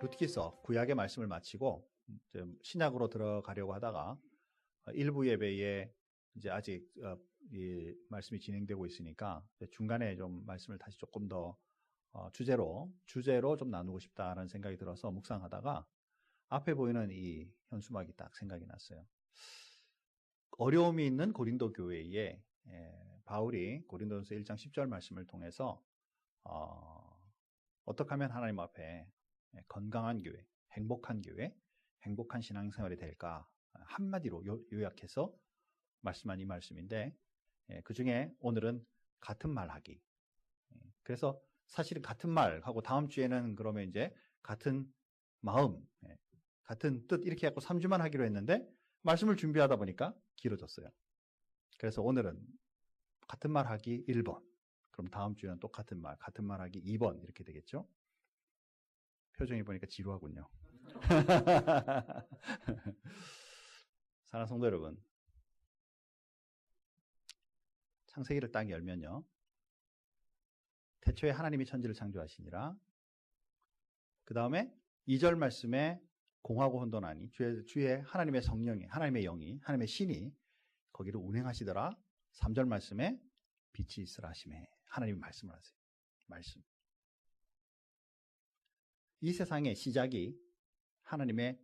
루트기서 구약의 말씀을 마치고 신약으로 들어가려고 하다가 일부 예배에 이제 아직 이 말씀이 진행되고 있으니까 중간에 좀 말씀을 다시 조금 더 주제로 좀 나누고 싶다라는 생각이 들어서 묵상하다가 앞에 보이는 이 현수막이 딱 생각이 났어요. 어려움이 있는 고린도 교회에 바울이 고린도전서 1장 10절 말씀을 통해서 어떻게 하면 하나님 앞에 건강한 교회, 행복한 교회, 행복한 신앙생활이 될까 한마디로 요약해서 말씀한 이 말씀인데 그 중에 오늘은 같은 말 하기. 그래서 사실은 같은 말하고 다음 주에는 그러면 이제 같은 마음, 같은 뜻 이렇게 해서 3주만 하기로 했는데 말씀을 준비하다 보니까 길어졌어요. 그래서 오늘은 같은 말 하기 1번, 그럼 다음 주에는 또 같은 말 하기 2번 이렇게 되겠죠? 표정이 보니까 지루하군요. 사랑하는 성도 여러분, 창세기를 딱 열면요, 태초에 하나님이 천지를 창조하시니라. 그 다음에 2절 말씀에 공하고 혼돈하니 주의 하나님의 성령이, 하나님의 영이, 하나님의 신이 거기를 운행하시더라. 3절 말씀에 빛이 있으라 하시매 하나님이 말씀을 하세요. 말씀. 이 세상의 시작이 하나님의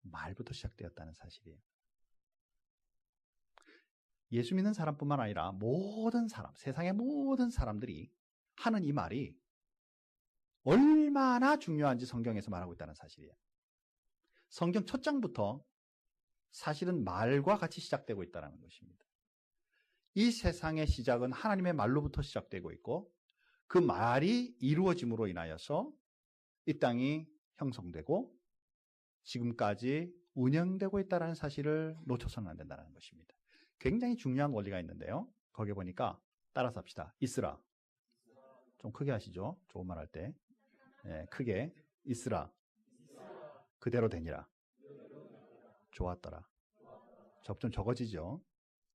말부터 시작되었다는 사실이에요. 예수 믿는 사람뿐만 아니라 모든 사람, 세상의 모든 사람들이 하는 이 말이 얼마나 중요한지 성경에서 말하고 있다는 사실이에요. 성경 첫 장부터 사실은 말과 같이 시작되고 있다는 것입니다. 이 세상의 시작은 하나님의 말로부터 시작되고 있고 그 말이 이루어짐으로 인하여서 이 땅이 형성되고 지금까지 운영되고 있다는 사실을 놓쳐서는 안 된다는 것입니다. 굉장히 중요한 원리가 있는데요. 거기에 보니까 따라서 합시다. 있으라. 좀 크게 하시죠. 좋은 말 할 때. 크게. 있으라. 그대로 되니라. 좋았더라. 좀 적어지죠.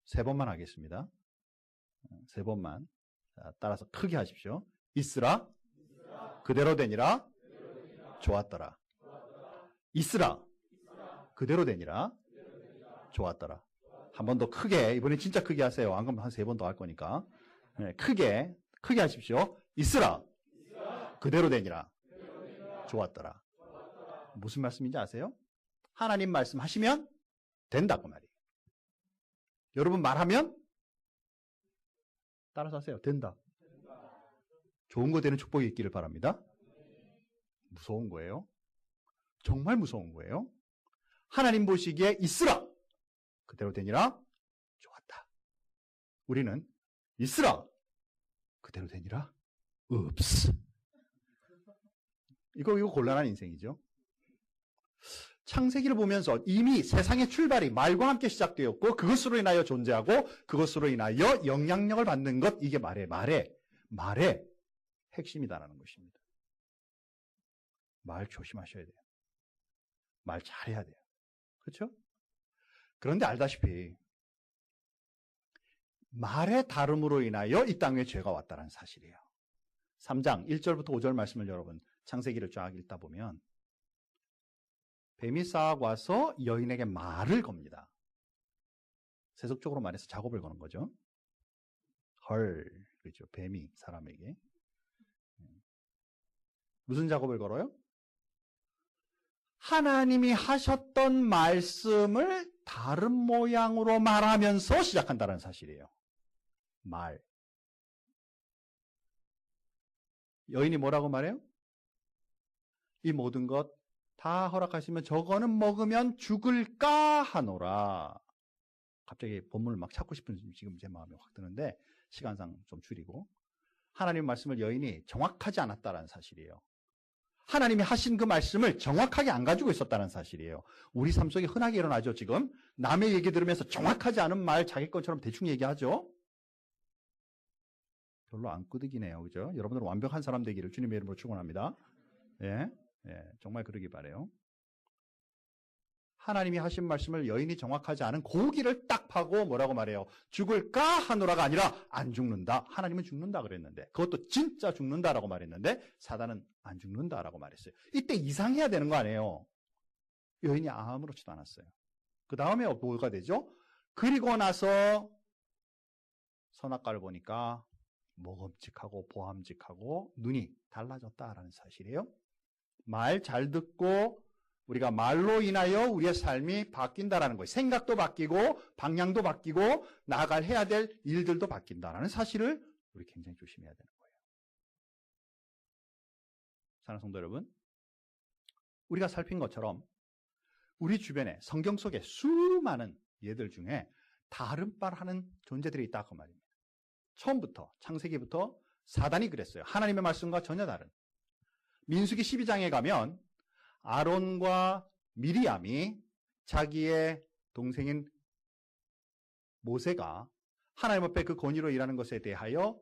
3번만 하겠습니다. 3번만. 자, 따라서 크게 하십시오. 있으라. 그대로 되니라. 좋았더라. 있으라. 그대로 되니라. 좋았더라. 한 번 더 크게, 이번엔 진짜 크게 하세요. 안 그러면 한 3번 더 할 거니까. 크게 하십시오. 있으라. 그대로 되니라. 좋았더라. 무슨 말씀인지 아세요? 하나님 말씀하시면 된다고 말이에요. 여러분 말하면 따라서 하세요. 된다. 좋은 거 되는 축복이 있기를 바랍니다. 무서운 거예요. 정말 무서운 거예요. 하나님 보시기에 있으라. 그대로 되니라. 좋았다. 우리는 있으라. 그대로 되니라. 읍스. 이거 곤란한 인생이죠. 창세기를 보면서 이미 세상의 출발이 말과 함께 시작되었고 그것으로 인하여 존재하고 그것으로 인하여 영향력을 받는 것, 이게 말의 핵심이다라는 것입니다. 말 조심하셔야 돼요. 말 잘해야 돼요. 그렇죠? 그런데 알다시피 말의 다름으로 인하여 이 땅에 죄가 왔다는 사실이에요. 3장 1절부터 5절 말씀을 여러분 창세기를 쫙 읽다 보면 뱀이 싹 와서 여인에게 말을 겁니다. 세속적으로 말해서 작업을 거는 거죠. 그렇죠. 뱀이 사람에게. 무슨 작업을 걸어요? 하나님이 하셨던 말씀을 다른 모양으로 말하면서 시작한다는 사실이에요. 말. 여인이 뭐라고 말해요? 이 모든 것 다 허락하시면 저거는 먹으면 죽을까 하노라. 갑자기 본문을 막 찾고 싶은 지금 제 마음이 확 드는데 시간상 좀 줄이고, 하나님 말씀을 여인이 정확하지 않았다는 사실이에요. 하나님이 하신 그 말씀을 정확하게 안 가지고 있었다는 사실이에요. 우리 삶 속에 흔하게 일어나죠. 지금 남의 얘기 들으면서 정확하지 않은 말 자기 것처럼 대충 얘기하죠. 별로 안 끄덕이네요. 그죠? 여러분들은 완벽한 사람 되기를 주님의 이름으로 축원합니다. 정말 그러기 바라요. 하나님이 하신 말씀을 여인이 정확하지 않은 고기를 딱 파고 뭐라고 말해요? 죽을까 하노라가 아니라 안 죽는다. 하나님은 죽는다 그랬는데, 그것도 진짜 죽는다라고 말했는데 사단은 안 죽는다라고 말했어요. 이때 이상해야 되는 거 아니에요? 여인이 아무렇지도 않았어요. 그 다음에 뭐가 되죠? 그리고 나서 선악과를 보니까 먹음직하고 보암직하고 눈이 달라졌다라는 사실이에요. 말 잘 듣고 우리가 말로 인하여 우리의 삶이 바뀐다라는 거예요. 생각도 바뀌고 방향도 바뀌고 나아갈 해야 될 일들도 바뀐다라는 사실을 우리 굉장히 조심해야 되는 거예요. 사랑하는 성도 여러분, 우리가 살핀 것처럼 우리 주변에 성경 속에 수많은 예들 중에 다른 바를 하는 존재들이 있다고 말입니다. 처음부터 창세기부터 사단이 그랬어요. 하나님의 말씀과 전혀 다른. 민수기 12장에 가면 아론과 미리암이 자기의 동생인 모세가 하나님 앞에 그 권위로 일하는 것에 대하여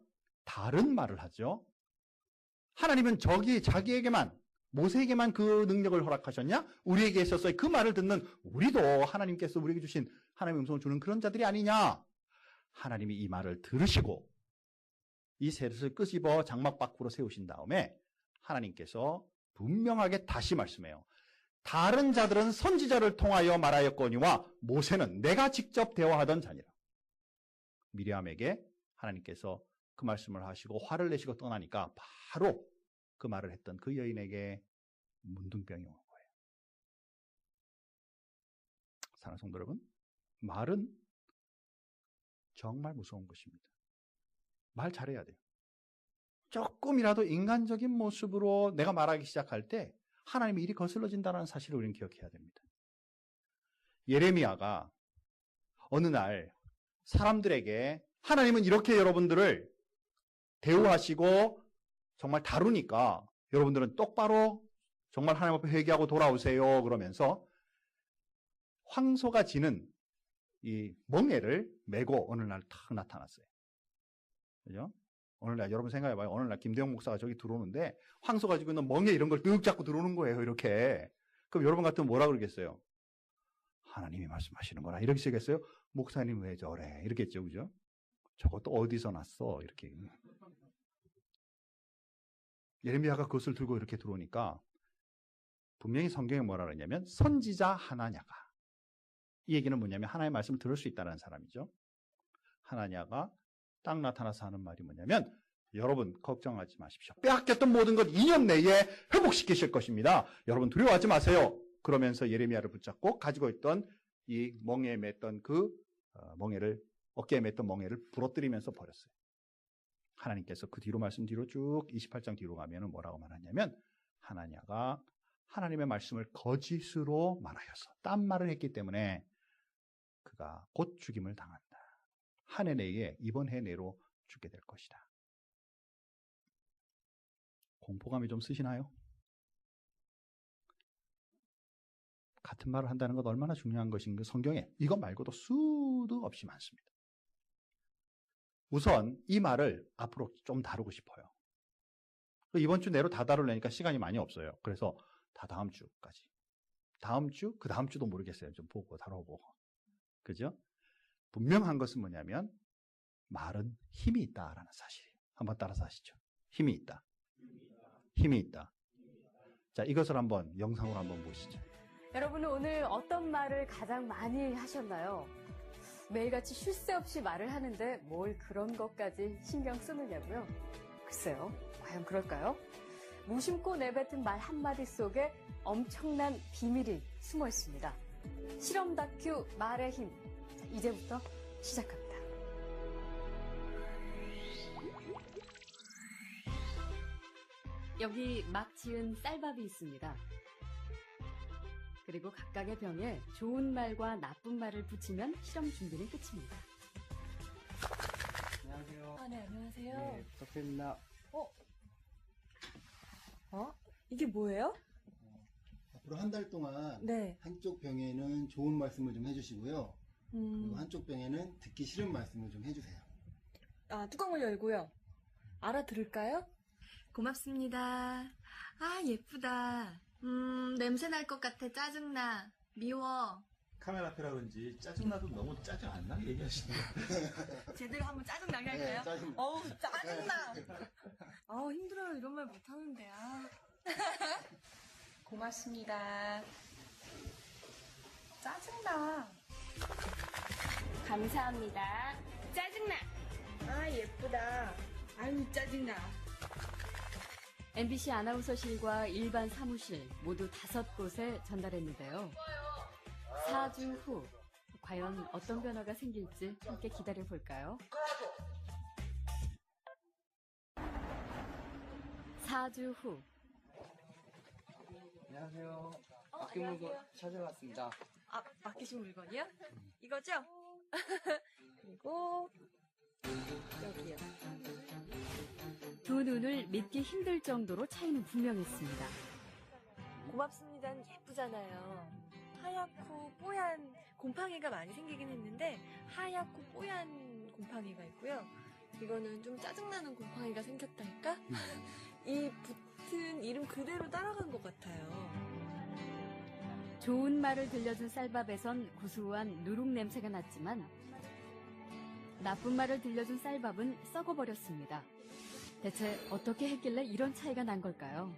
다른 말을 하죠. 하나님은 자기에게만, 모세에게만 그 능력을 허락하셨냐? 우리에게 있어서 그 말을 듣는 우리도 하나님께서 우리에게 주신 하나님의 음성을 주는 그런 자들이 아니냐? 하나님이 이 말을 들으시고 이 셋을 끄집어 장막 밖으로 세우신 다음에 하나님께서 분명하게 다시 말씀해요. 다른 자들은 선지자를 통하여 말하였거니와 모세는 내가 직접 대화하던 자니라. 미리암에게 하나님께서 그 말씀을 하시고 화를 내시고 떠나니까 바로 그 말을 했던 그 여인에게 문둥병이 온 거예요. 사랑하는 성도 여러분, 말은 정말 무서운 것입니다. 말 잘해야 돼요. 조금이라도 인간적인 모습으로 내가 말하기 시작할 때 하나님의 일이 거슬러진다는 사실을 우리는 기억해야 됩니다. 예레미야가 어느 날 사람들에게 하나님은 이렇게 여러분들을 대우하시고 정말 다루니까 여러분들은 똑바로 정말 하나님 앞에 회개하고 돌아오세요 그러면서 황소가 지는 이 멍에를 메고 어느 날 탁 나타났어요. 그죠? 어느 날 여러분 생각해봐요. 어느 날 김대영 목사가 저기 들어오는데 황소 가지고 있는 멍에 이런 걸 뜩 잡고 들어오는 거예요. 이렇게. 그럼 여러분 같으면 뭐라 그러겠어요? 하나님이 말씀하시는 거라. 이렇게 쓰겠어요? 목사님 왜 저래? 이렇겠죠. 그죠? 저것도 어디서 났어? 이렇게. 예레미야가 그것을 들고 이렇게 들어오니까 분명히 성경에 뭐라 그러냐면 선지자 하나냐가, 이 얘기는 뭐냐면 하나님의 말씀을 들을 수 있다는 사람이죠. 하나냐가 딱 나타나서 하는 말이 뭐냐면 여러분 걱정하지 마십시오. 빼앗겼던 모든 것 2년 내에 회복시키실 것입니다. 여러분 두려워하지 마세요. 그러면서 예레미야를 붙잡고 가지고 있던 이 멍에에 맸던 그 멍에를, 어깨에 맸던 멍에를 부러뜨리면서 버렸어요. 하나님께서 그 뒤로 말씀 뒤로 쭉 28장 뒤로 가면 뭐라고 말하냐면 하나냐가 하나님의 말씀을 거짓으로 말하여서 딴 말을 했기 때문에 그가 곧 죽임을 당한다. 한 해 내에 이번 해 내로 죽게 될 것이다. 공포감이 좀 쓰시나요? 같은 말을 한다는 것 얼마나 중요한 것인가. 성경에 이것 말고도 수도 없이 많습니다. 우선 이 말을 앞으로 좀 다루고 싶어요. 이번 주 내로 다 다루려니까 시간이 많이 없어요. 그래서 다 다음 주까지. 다음 주, 그 다음 주도 모르겠어요. 좀 보고 다뤄보고. 그죠? 분명한 것은 뭐냐면 말은 힘이 있다라는 사실이에요. 한번 따라서 하시죠. 힘이 있다. 힘이 있다. 자, 이것을 한번 영상으로 한번 보시죠. 여러분은 오늘 어떤 말을 가장 많이 하셨나요? 매일같이 쉴 새 없이 말을 하는데 뭘 그런 것까지 신경 쓰느냐고요? 글쎄요, 과연 그럴까요? 무심코 내뱉은 말 한마디 속에 엄청난 비밀이 숨어 있습니다. 실험 다큐 말의 힘, 이제부터 시작합니다. 여기 막 지은 쌀밥이 있습니다. 그리고 각각의 병에 좋은 말과 나쁜 말을 붙이면 실험 준비는 끝입니다. 안녕하세요. 네, 안녕하세요. 네, 부탁드립니다. 이게 뭐예요? 앞으로 한 달 동안 네. 한쪽 병에는 좋은 말씀을 좀 해주시고요. 그리고 한쪽 병에는 듣기 싫은 말씀을 좀 해주세요. 뚜껑을 열고요. 알아들을까요? 고맙습니다. 아, 예쁘다. 냄새 날 것 같아. 짜증나. 미워. 카메라 앞이라 그런지 짜증나도 너무 짜증 안 나게 얘기하시네요. 제대로 한번 짜증 나게 할까요? 짜증. 어우, 짜증나. 아우, 힘들어요. 이런 말 못하는데. 아. 고맙습니다. 짜증나. 감사합니다. 짜증나! 아, 예쁘다. 아유, 짜증나. MBC 아나운서실과 일반 사무실 모두 5곳에 전달했는데요. 4주 후 과연 어떤 변화가 생길지 함께 기다려볼까요? 4주 후 안녕하세요. 맡긴 물건 찾아왔습니다. 아, 맡기신 물건이요? 이거죠? 그리고 여기요. 두 눈을 믿기 힘들 정도로 차이는 분명했습니다. 고맙습니다는 예쁘잖아요. 하얗고 뽀얀 곰팡이가 많이 생기긴 했는데 하얗고 뽀얀 곰팡이가 있고요. 이거는 좀 짜증나는 곰팡이가 생겼달까? 이 붙은 이름 그대로 따라간 것 같아요. 좋은 말을 들려준 쌀밥에선 구수한 누룩 냄새가 났지만 나쁜 말을 들려준 쌀밥은 썩어버렸습니다. 대체 어떻게 했길래 이런 차이가 난 걸까요?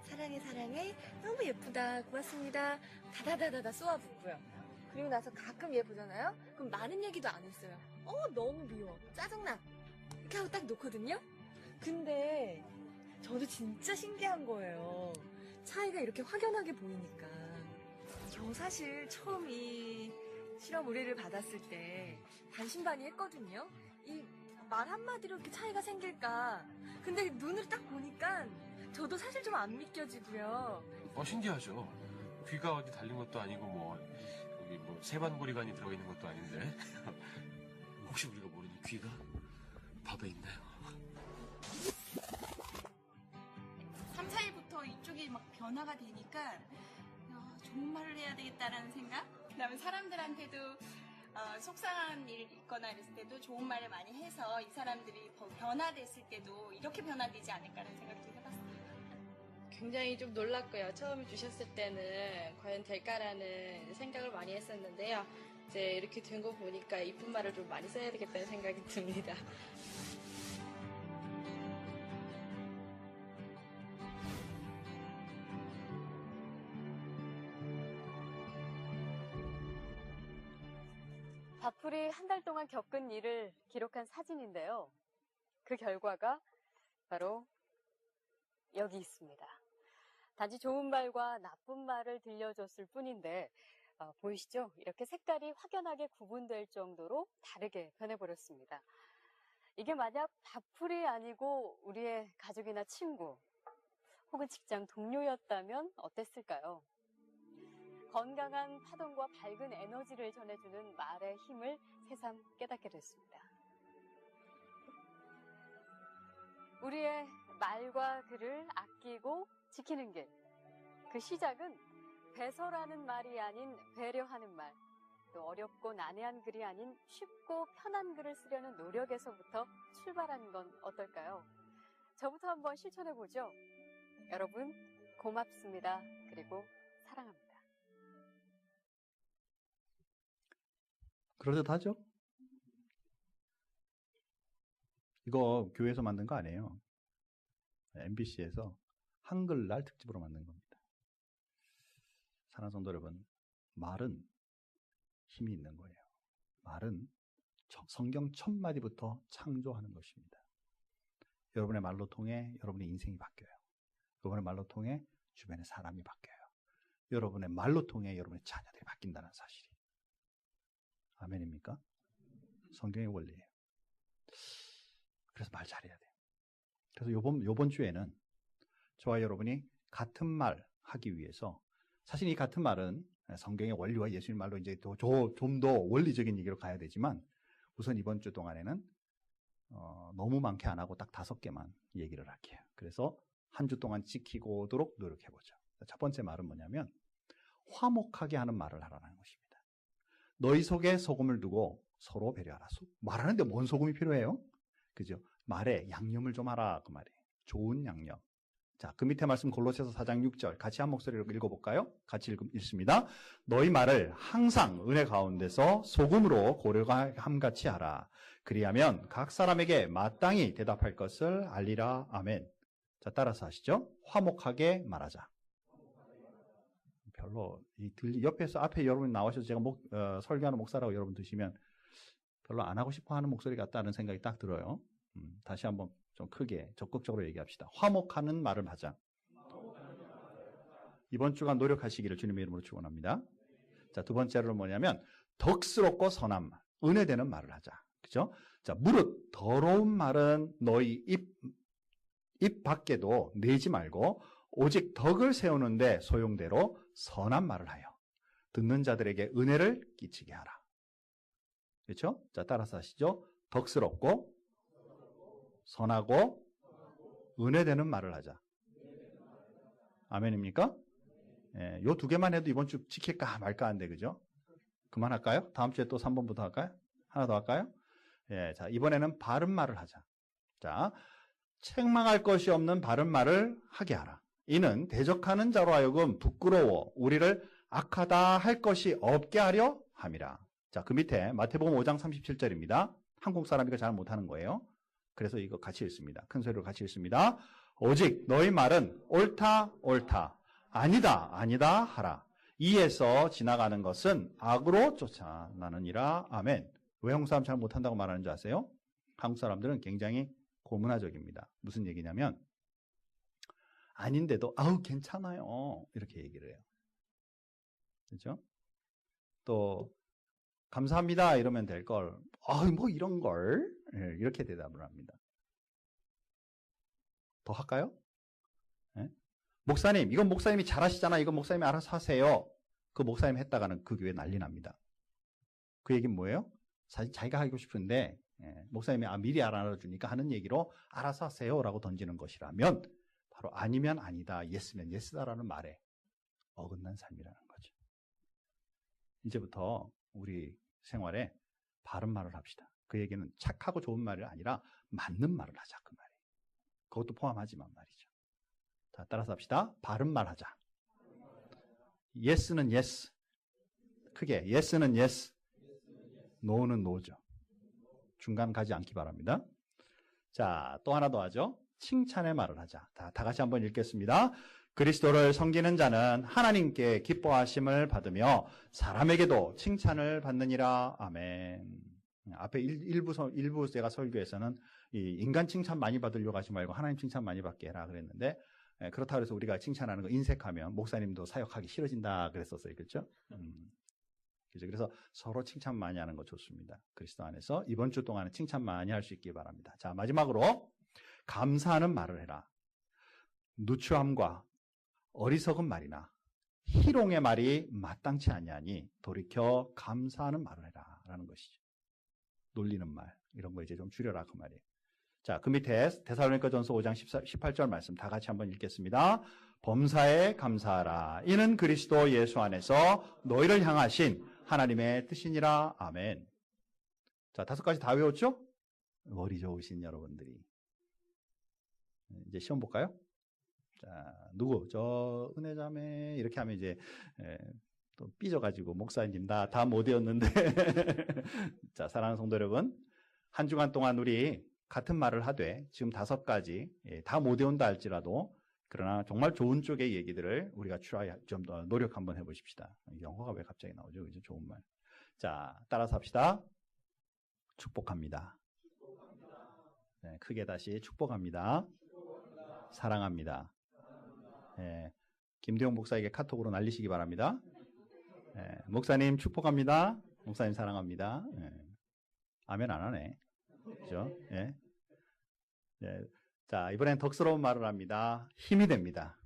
사랑해 사랑해 너무 예쁘다 고맙습니다 다다다다다 쏘아붙고요. 그리고 나서 가끔 얘 보잖아요. 그럼 많은 얘기도 안 했어요. 너무 미워 짜증나 이렇게 하고 딱 놓거든요. 근데 저도 진짜 신기한 거예요. 차이가 이렇게 확연하게 보이니까. 저 사실 처음 이 실험 의뢰를 받았을 때 반신반의했거든요. 이 말 한마디로 이렇게 차이가 생길까. 근데 눈을 딱 보니까 저도 사실 좀 안 믿겨지고요. 신기하죠. 귀가 어디 달린 것도 아니고 여기 세반고리관이 들어가 있는 것도 아닌데 혹시 우리가 모르는 귀가 밥에 있나요? 3, 4일부터 이쪽이 막 변화가 되니까 좋은 말을 해야 되겠다라는 생각? 그다음에 사람들한테도 속상한 일 있거나 이랬을 때도 좋은 말을 많이 해서 이 사람들이 변화됐을 때도 이렇게 변화되지 않을까라는 생각도 해봤어요. 굉장히 좀 놀랐고요. 처음에 주셨을 때는 과연 될까라는 생각을 많이 했었는데요. 이제 이렇게 된 거 보니까 이쁜 말을 좀 많이 써야 되겠다는 생각이 듭니다. 밥풀이 한 달 동안 겪은 일을 기록한 사진인데요. 그 결과가 바로 여기 있습니다. 단지 좋은 말과 나쁜 말을 들려줬을 뿐인데 보이시죠? 이렇게 색깔이 확연하게 구분될 정도로 다르게 변해버렸습니다. 이게 만약 밥풀이 아니고 우리의 가족이나 친구 혹은 직장 동료였다면 어땠을까요? 건강한 파동과 밝은 에너지를 전해주는 말의 힘을 새삼 깨닫게 됐습니다. 우리의 말과 글을 아끼고 지키는 길. 그 시작은 배설하는 말이 아닌 배려하는 말, 또 어렵고 난해한 글이 아닌 쉽고 편한 글을 쓰려는 노력에서부터 출발하는 건 어떨까요? 저부터 한번 실천해보죠. 여러분, 고맙습니다. 그리고 사랑합니다. 그럴듯하죠? 이거 교회에서 만든 거 아니에요. MBC에서 한글날 특집으로 만든 겁니다. 사랑하는 성도 여러분, 말은 힘이 있는 거예요. 말은 성경 첫 마디부터 창조하는 것입니다. 여러분의 말로 통해 여러분의 인생이 바뀌어요. 여러분의 말로 통해 주변의 사람이 바뀌어요. 여러분의 말로 통해 여러분의 자녀들이 바뀐다는 사실이. 아멘입니까? 성경의 원리예요. 그래서 말 잘해야 돼요. 그래서 요번 주에는 저와 여러분이 같은 말 하기 위해서, 사실 이 같은 말은 성경의 원리와 예수님 말로 이제 좀 더 원리적인 얘기로 가야 되지만, 우선 이번 주 동안에는 너무 많게 안 하고 딱 5개만 얘기를 할게요. 그래서 한 주 동안 지키고 오도록 노력해보죠. 첫 번째 말은 뭐냐면 화목하게 하는 말을 하라는 것입니다. 너희 속에 소금을 두고 서로 배려하라. 말하는데 뭔 소금이 필요해요? 그죠? 말에 양념을 좀 하라 그 말이에요. 좋은 양념, 자, 그 밑에 말씀 골로새서 4장 6절 같이 한 목소리로 읽어볼까요? 같이 읽습니다. 너희 말을 항상 은혜 가운데서 소금으로 고려함같이 하라. 그리하면 각 사람에게 마땅히 대답할 것을 알리라. 아멘. 자, 따라서 하시죠. 화목하게 말하자. 별로 옆에서 앞에 여러분 나오셔서 제가 설교하는 목사라고 여러분 드시면 별로 안 하고 싶어 하는 목소리 같다는 생각이 딱 들어요. 다시 한번 좀 크게 적극적으로 얘기합시다. 화목하는 말을 하자. 이번 주간 노력하시기를 주님의 이름으로 축원합니다. 자, 두 번째로는 뭐냐면 덕스럽고 선한 말, 은혜되는 말을 하자. 그죠? 자, 무릇 더러운 말은 너희 입 밖에도 내지 말고 오직 덕을 세우는데 소용대로 선한 말을 하여 듣는 자들에게 은혜를 끼치게 하라. 그렇죠? 자, 따라서 하시죠. 덕스럽고 선하고 은혜되는 말을 하자. 아멘입니까? 예, 요 두 개만 해도 이번 주 지킬까 말까 한데, 그죠? 그만할까요? 다음 주에 또 3번부터 할까요? 하나 더 할까요? 예, 자, 이번에는 바른 말을 하자. 자, 책망할 것이 없는 바른 말을 하게 하라. 이는 대적하는 자로 하여금 부끄러워 우리를 악하다 할 것이 없게 하려 함이라. 자, 그 밑에 마태복음 5장 37절입니다. 한국 사람이니까 잘 못하는 거예요. 그래서 이거 같이 읽습니다. 큰 소리로 같이 읽습니다. 오직 너희 말은 옳다 옳다 아니다 아니다 하라. 이에서 지나가는 것은 악으로 쫓아나느니라. 아멘. 왜 한국 사람 잘 못한다고 말하는 줄 아세요? 한국 사람들은 굉장히 고문화적입니다. 무슨 얘기냐면 아닌데도 아우 괜찮아요 이렇게 얘기를 해요. 그렇죠? 또 감사합니다 이러면 될 걸 뭐 이런 걸 이렇게 대답을 합니다. 더 할까요? 네? 목사님 이건 목사님이 잘하시잖아. 이건 목사님이 알아서 하세요. 그 목사님 했다가는 그 교회 난리 납니다. 그 얘기는 뭐예요? 사실 자기가 하고 싶은데 목사님이 미리 알아주니까 하는 얘기로 알아서 하세요 라고 던지는 것이라면 바로 아니면 아니다, 예스면 예스다라는 말에 어긋난 삶이라는 거죠. 이제부터 우리 생활에 바른 말을 합시다. 그 얘기는 착하고 좋은 말이 아니라 맞는 말을 하자 그 말이에요. 그것도 포함하지만 말이죠. 자, 따라서 합시다. 바른 말 하자. 예스는 예스. 크게 예스는 예스. 노는 노죠. 중간 가지 않기 바랍니다. 자, 또 하나 더 하죠. 칭찬의 말을 하자. 다 같이 한번 읽겠습니다. 그리스도를 섬기는 자는 하나님께 기뻐하심을 받으며 사람에게도 칭찬을 받느니라. 아멘. 앞에 일부 제가 설교에서는 이 인간 칭찬 많이 받으려고 하지 말고 하나님 칭찬 많이 받게 해라 그랬는데 그렇다고 해서 우리가 칭찬하는 거 인색하면 목사님도 사역하기 싫어진다 그랬었어요. 그렇죠? 그래서 서로 칭찬 많이 하는 거 좋습니다. 그리스도 안에서 이번 주 동안은 칭찬 많이 할 수 있기 바랍니다. 자, 마지막으로 감사하는 말을 해라. 누추함과 어리석은 말이나 희롱의 말이 마땅치 아니하니 돌이켜 감사하는 말을 해라 라는 것이죠. 놀리는 말 이런 거 이제 좀 줄여라 그 말이에요. 자, 그 밑에 데살로니가전서 5장 18절 말씀 다 같이 한번 읽겠습니다. 범사에 감사하라. 이는 그리스도 예수 안에서 너희를 향하신 하나님의 뜻이니라. 아멘. 자, 5가지 다 외웠죠? 머리 좋으신 여러분들이. 이제 시험 볼까요? 자, 누구? 저 은혜자매 이렇게 하면 이제 또 삐져가지고 목사님 다 못 외웠는데 자, 사랑하는 성도 여러분, 한 주간 동안 우리 같은 말을 하되 지금 5가지 다 못 외운다 할지라도 그러나 정말 좋은 쪽의 얘기들을 우리가 좀 더 노력 한번 해보십시다. 영어가 왜 갑자기 나오죠? 그죠? 좋은 말. 자, 따라서 합시다. 축복합니다. 네, 크게 다시 축복합니다. 사랑합니다. 네, 김대용 목사에게 카톡으로 날리시기 바랍니다. 네, 목사님 축복합니다. 목사님 사랑합니다. 네. 아멘 안 하네. 그죠? 네. 네. 자, 이번엔 덕스러운 말을 합니다. 힘이 됩니다.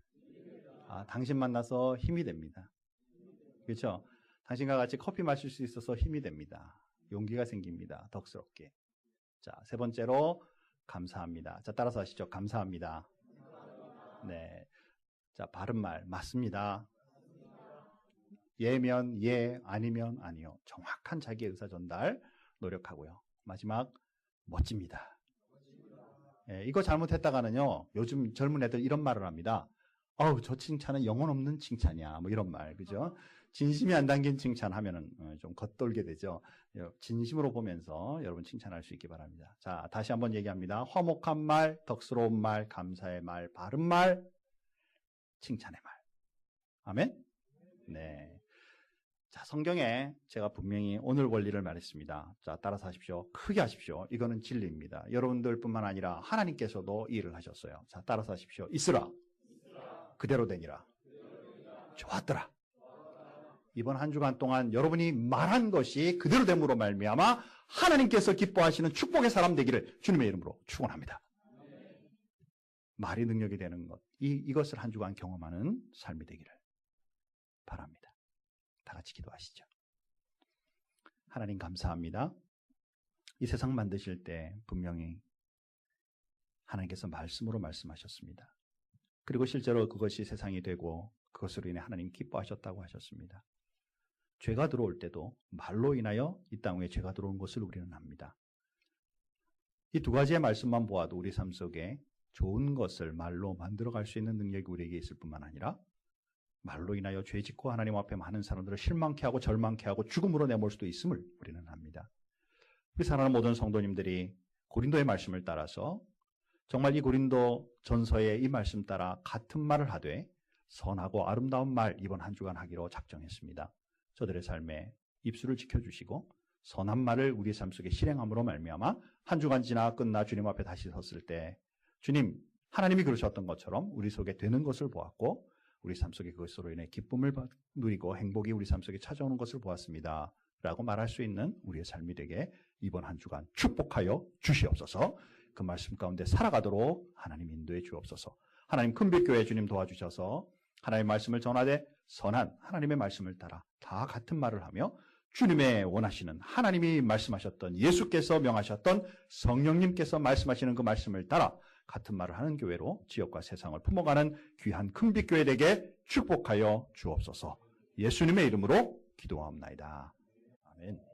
아, 당신 만나서 힘이 됩니다. 그렇죠? 당신과 같이 커피 마실 수 있어서 힘이 됩니다. 용기가 생깁니다. 덕스럽게. 자, 3번째로 감사합니다. 자, 따라서 하시죠. 감사합니다. 네. 자, 바른 말 맞습니다. 예면 예, 아니면 아니요. 정확한 자기의 의사 전달 노력하고요. 마지막 멋집니다. 이거 잘못했다가는요, 요즘 젊은 애들 이런 말을 합니다. 어우, 저 칭찬은 영혼 없는 칭찬이야. 뭐 이런 말, 그죠? 진심이 안 담긴 칭찬하면은 좀 겉돌게 되죠. 진심으로 보면서 여러분 칭찬할 수 있기 바랍니다. 자, 다시 한번 얘기합니다. 화목한 말, 덕스러운 말, 감사의 말, 바른 말, 칭찬의 말. 아멘? 네. 자, 성경에 제가 분명히 오늘 원리를 말했습니다. 자, 따라서 하십시오. 크게 하십시오. 이거는 진리입니다. 여러분들뿐만 아니라 하나님께서도 이 일을 하셨어요. 자, 따라서 하십시오. 있으라. 그대로 되니라. 좋았더라. 이번 한 주간 동안 여러분이 말한 것이 그대로 됨으로 말미암아 하나님께서 기뻐하시는 축복의 사람 되기를 주님의 이름으로 축원합니다. 말이 능력이 되는 것, 이것을 한 주간 경험하는 삶이 되기를 바랍니다. 다 같이 기도하시죠. 하나님 감사합니다. 이 세상 만드실 때 분명히 하나님께서 말씀으로 말씀하셨습니다. 그리고 실제로 그것이 세상이 되고 그것으로 인해 하나님 기뻐하셨다고 하셨습니다. 죄가 들어올 때도 말로 인하여 이 땅 위에 죄가 들어온 것을 우리는 압니다. 이 두 가지의 말씀만 보아도 우리 삶 속에 좋은 것을 말로 만들어갈 수 있는 능력이 우리에게 있을 뿐만 아니라 말로 인하여 죄 짓고 하나님 앞에 많은 사람들을 실망케 하고 절망케 하고 죽음으로 내몰 수도 있음을 우리는 압니다. 우리 사랑하는 모든 성도님들이 고린도의 말씀을 따라서 정말 이 고린도 전서의 이 말씀 따라 같은 말을 하되 선하고 아름다운 말 이번 한 주간 하기로 작정했습니다. 저들의 삶에 입술을 지켜주시고 선한 말을 우리 삶 속에 실행함으로 말미암아 한 주간 지나 끝나 주님 앞에 다시 섰을 때 주님, 하나님이 그러셨던 것처럼 우리 속에 되는 것을 보았고 우리 삶 속에 그것으로 인해 기쁨을 누리고 행복이 우리 삶 속에 찾아오는 것을 보았습니다. 라고 말할 수 있는 우리의 삶이 되게 이번 한 주간 축복하여 주시옵소서. 그 말씀 가운데 살아가도록 하나님 인도해 주옵소서. 하나님 큰빛교회 주님 도와주셔서 하나님의 말씀을 전하되 선한 하나님의 말씀을 따라 다 같은 말을 하며 주님의 원하시는 하나님이 말씀하셨던 예수께서 명하셨던 성령님께서 말씀하시는 그 말씀을 따라 같은 말을 하는 교회로 지역과 세상을 품어가는 귀한 큰빛교회 되게 축복하여 주옵소서. 예수님의 이름으로 기도하옵나이다. 아멘.